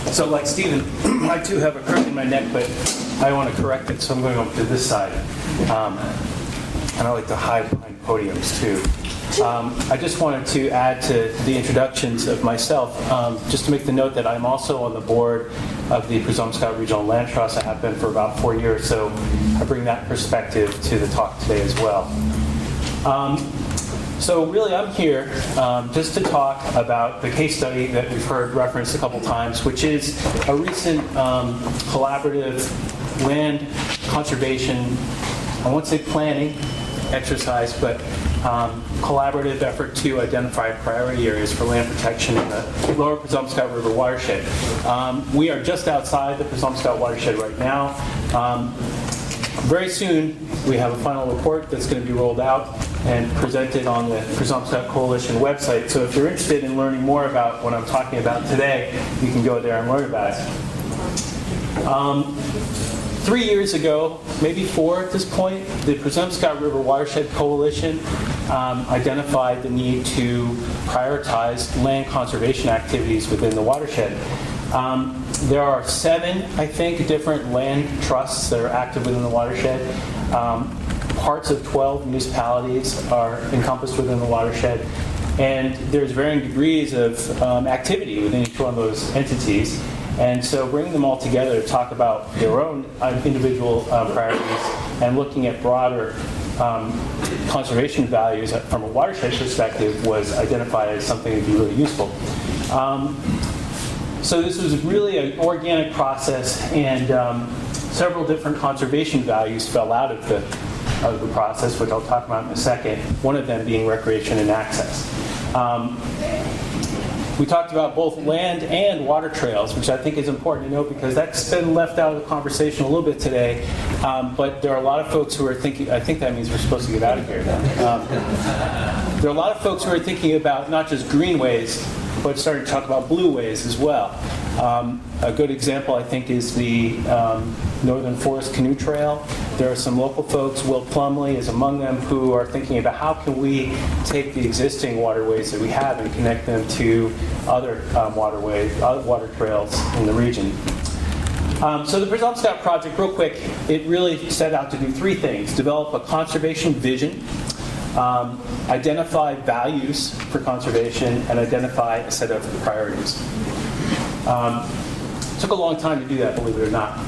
So like Stephen, I too have a crook in my neck, but I want to correct it, so I'm going over to this side. And I like to hide behind podiums too. I just wanted to add to the introductions of myself, just to make the note that I'm also on the board of the Presumpscot Regional Land Trust. I have been for about 4 years, so I bring that perspective to the talk today as well. So really I'm here just to talk about the case study that we've heard referenced a couple times, which is a recent collaborative land conservation, I won't say planning exercise, but collaborative effort to identify priority areas for land protection in the lower Presumpscot River watershed. We are just outside the Presumpscot watershed right now. Very soon, we have a final report that's going to be rolled out and presented on the Presumpscot Coalition website. So if you're interested in learning more about what I'm talking about today, you can go there and learn about it. 3 years ago, maybe 4 at this point, the Presumpscot River Watershed Coalition identified the need to prioritize land conservation activities within the watershed. There are 7, I think, different land trusts that are active within the watershed. Parts of 12 municipalities are encompassed within the watershed. And there's varying degrees of activity within each one of those entities. And so bringing them all together to talk about their own individual priorities and looking at broader conservation values from a watershed perspective was identified as something that would be really useful. So this was really an organic process, and several different conservation values fell out of the process, which I'll talk about in a second, one of them being recreation and access. We talked about both land and water trails, which I think is important to note because that's been left out of the conversation a little bit today. But there are a lot of folks who are thinking, I think that means we're supposed to get out of here now. There are a lot of folks who are thinking about not just greenways, but starting to talk about blueways as well. A good example, I think, is the Northern Forest Canoe Trail. There are some local folks, Will Plumley is among them, who are thinking about how can we take the existing waterways that we have and connect them to other waterways, other water trails in the region. So the Presumpscot project, real quick, it really set out to do 3 things: develop a conservation vision, identify values for conservation, and identify a set of priorities. Took a long time to do that, believe it or not.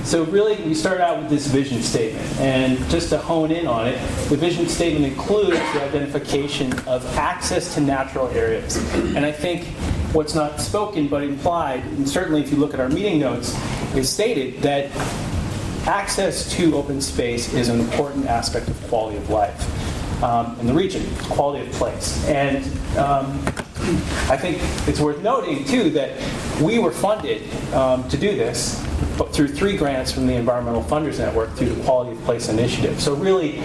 So really, we started out with this vision statement. And just to hone in on it, the vision statement includes the identification of access to natural areas. And I think what's not spoken but implied, and certainly if you look at our meeting notes, is stated that access to open space is an important aspect of quality of life in the region, quality of place. And I think it's worth noting, too, that we were funded to do this but through 3 grants from the Environmental Funders Network through the Quality of Place Initiative. So really,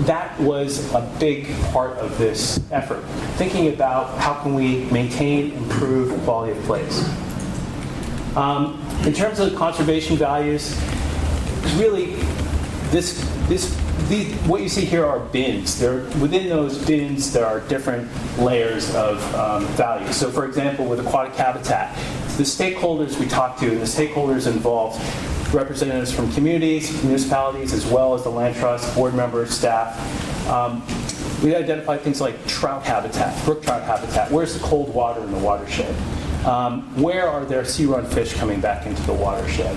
that was a big part of this effort, thinking about how can we maintain, improve the quality of place. In terms of conservation values, really, what you see here are bins. Within those bins, there are different layers of value. So for example, with aquatic habitat, the stakeholders we talked to, and the stakeholders involved, representatives from communities, municipalities, as well as the land trust, board members, staff. We identified things like trout habitat, brook trout habitat. Where's the cold water in the watershed? Where are there sea-run fish coming back into the watershed?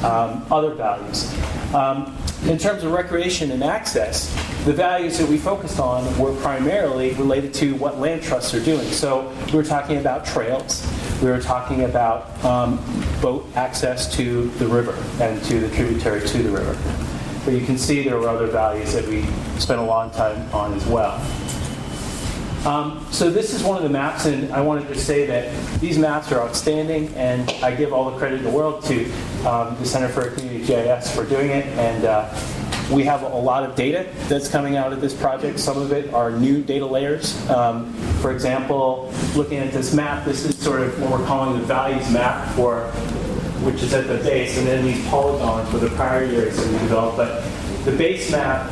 Other values. In terms of recreation and access, the values that we focused on were primarily related to what land trusts are doing. So we were talking about trails. We were talking about boat access to the river and to the tributary to the river. But you can see there were other values that we spent a long time on as well. So this is one of the maps, and I wanted to say that these maps are outstanding, and I give all the credit in the world to the Center for Community GIS for doing it. And we have a lot of data that's coming out of this project. Some of it are new data layers. For example, looking at this map, this is sort of what we're calling the values map, which is at the base, and then these polygons for the priority areas that we developed. But the base map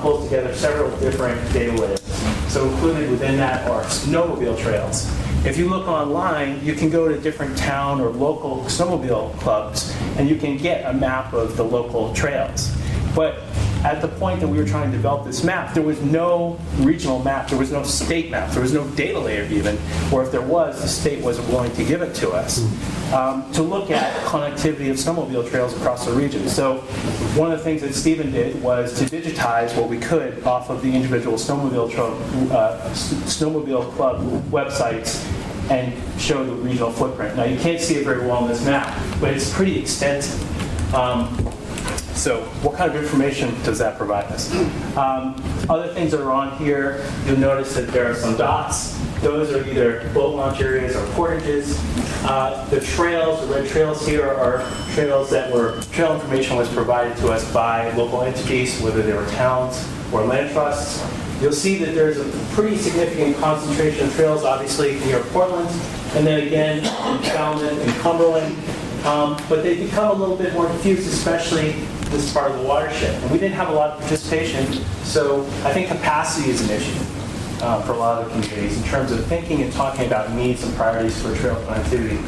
pulls together several different data layers. So included within that are snowmobile trails. If you look online, you can go to different town or local snowmobile clubs, and you can get a map of the local trails. But at the point that we were trying to develop this map, there was no regional map, there was no state map, there was no data layer even, or if there was, the state wasn't willing to give it to us, to look at connectivity of snowmobile trails across the region. So one of the things that Stephen did was to digitize what we could off of the individual snowmobile club websites and show the regional footprint. Now you can't see it very well on this map, but it's pretty extensive. So what kind of information does that provide us? Other things that are on here, you'll notice that there are some dots. Those are either boat launch areas or portages. The trails, the red trails here, are trails that trail information was provided to us by local entities, whether they were towns or land trusts. You'll see that there's a pretty significant concentration of trails, obviously near Portland, and then again in Falmouth and Cumberland. But they become a little bit more diffused, especially this part of the watershed. And we didn't have a lot of participation, so I think capacity is an issue for a lot of the communities in terms of thinking and talking about needs and priorities for trail connectivity.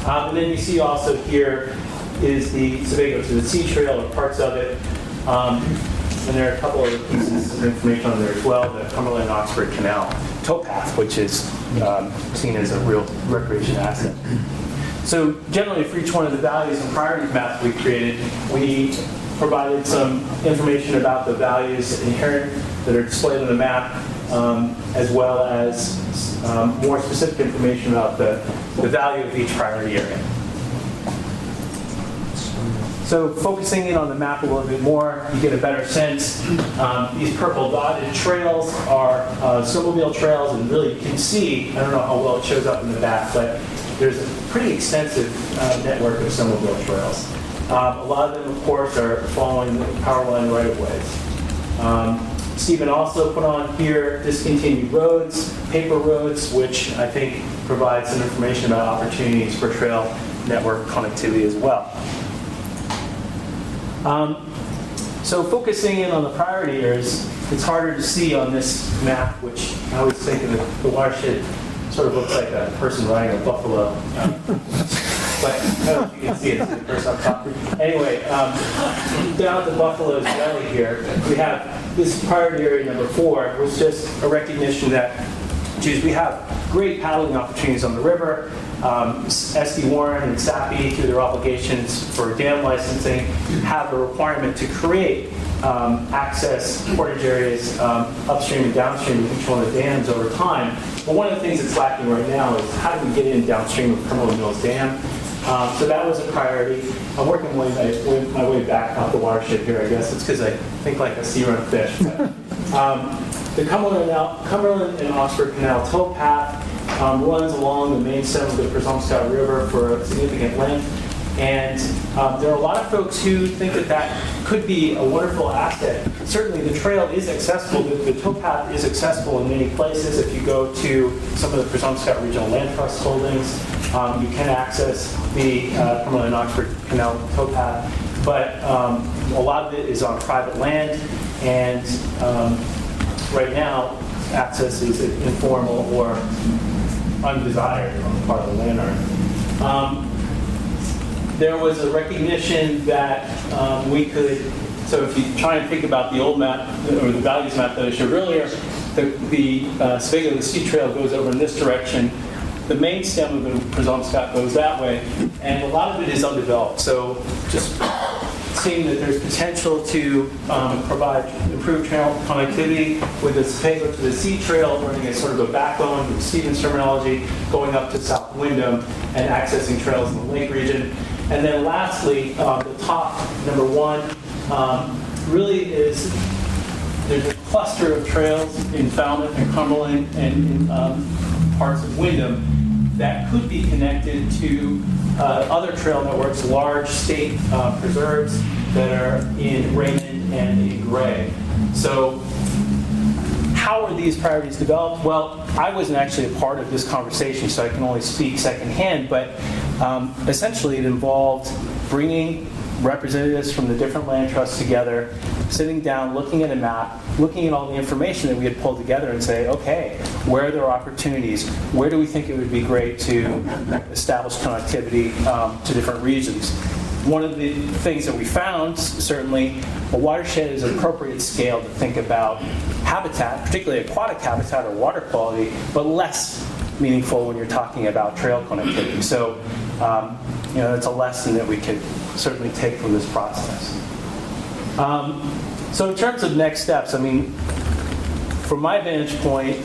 And then you see also here is the Sebago to the Sea Trail, or parts of it. And there are a couple other pieces of information on there as well, the Cumberland-Oxford Canal towpath, which is seen as a real recreation asset. So generally, for each one of the values and priorities maps we created, we provided some information about the values inherent that are displayed on the map, as well as more specific information about the value of each priority area. So focusing in on the map a little bit more, you get a better sense. These purple dotted trails are snowmobile trails, and really you can see, I don't know how well it shows up in the back, but there's a pretty extensive network of snowmobile trails. A lot of them, of course, are following the power line right-of-ways. Stephen also put on here discontinued roads, paper roads, which I think provide some information about opportunities for trail network connectivity as well. So focusing in on the priority areas, it's harder to see on this map, which I always think of the watershed sort of looks like a person riding a buffalo. But I don't know if you can see it, it's the person up top. Anyway, down at the buffalo's belly here, we have this priority area number 4, was just a recognition that, geez, we have great paddling opportunities on the river. SD Warren and SAPI, through their obligations for dam licensing, have a requirement to create access portage areas upstream and downstream of each one of the dams over time. But one of the things that's lacking right now is how do we get in downstream of Cumberland Mills Dam? So that was a priority. I'm working my way back up the watershed here, I guess. It's because I think like a sea-run fish. But, the Cumberland and Oxford Canal towpath runs along the main stem of the Presumpscot River for a significant length. And there are a lot of folks who think that that could be a wonderful asset. Certainly the trail is accessible, the towpath is accessible in many places. If you go to some of the Presumpscot Regional Land Trust holdings, you can access the Cumberland and Oxford Canal towpath. But a lot of it is on private land, and right now access is informal or undesired on the part of the landowner. There was a recognition that we could, so if you try and think about the old map, or the values map that I showed earlier, the Sebago to the Sea Trail goes over in this direction. The main stem of the Presumpscot goes that way, and a lot of it is undeveloped. So just seeing that there's potential to provide improved trail connectivity with the Sebago to the Sea Trail running as sort of a backbone, with Stephen's terminology, going up to South Wyndham and accessing trails in the lake region. And then lastly, the top, number 1, really is, there's a cluster of trails in Falmouth and Cumberland and in parts of Wyndham that could be connected to other trail networks, large state preserves that are in Raymond and in Gray. So how are these priorities developed? Well, I wasn't actually a part of this conversation, so I can only speak secondhand, but essentially it involved bringing representatives from the different land trusts together, sitting down, looking at a map, looking at all the information that we had pulled together and say, okay, where are there opportunities? Where do we think it would be great to establish connectivity to different regions? One of the things that we found, certainly, a watershed is an appropriate scale to think about habitat, particularly aquatic habitat or water quality, but less meaningful when you're talking about trail connectivity. So, it's a lesson that we could certainly take from this process. So in terms of next steps, I mean, from my vantage point,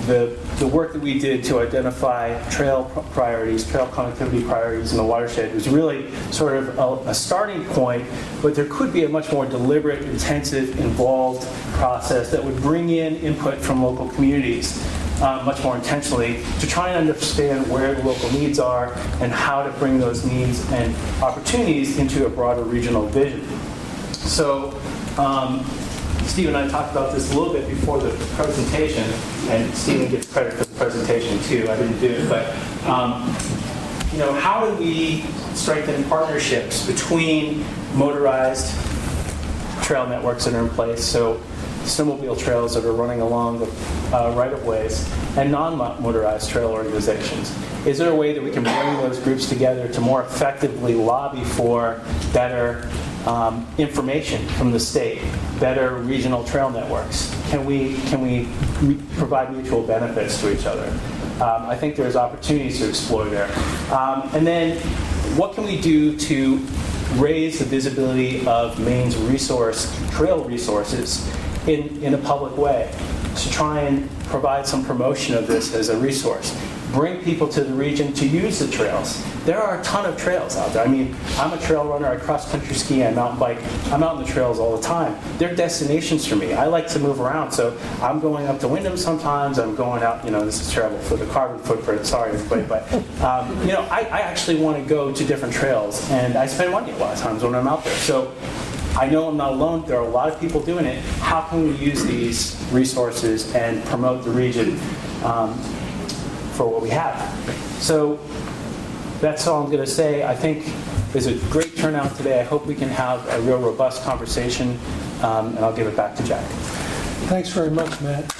the work that we did to identify trail priorities, trail connectivity priorities in the watershed was really sort of a starting point, but there could be a much more deliberate, intensive, involved process that would bring in input from local communities much more intentionally to try and understand where the local needs are and how to bring those needs and opportunities into a broader regional vision. So Steve and I talked about this a little bit before the presentation, and Stephen gets credit for the presentation too. I didn't do it, but how do we strengthen partnerships between motorized trail networks that are in place, so snowmobile trails that are running along the right-of-ways, and non-motorized trail organizations? Is there a way that we can bring those groups together to more effectively lobby for better information from the state, better regional trail networks? Can we provide mutual benefits to each other? I think there's opportunities to explore there. And then what can we do to raise the visibility of Maine's trail resources in a public way, to try and provide some promotion of this as a resource? Bring people to the region to use the trails. There are a ton of trails out there. I mean, I'm a trail runner, I cross-country ski, I mountain bike. I'm out in the trails all the time. They're destinations for me. I like to move around, so I'm going up to Wyndham sometimes, I'm going out, this is terrible for the carbon footprint, sorry everybody, but I actually want to go to different trails, and I spend money a lot of times when I'm out there. So I know I'm not alone. There are a lot of people doing it. How can we use these resources and promote the region for what we have? So that's all I'm going to say. I think there's a great turnout today. I hope we can have a real robust conversation, and I'll give it back to Jack. Thanks very much, Matt.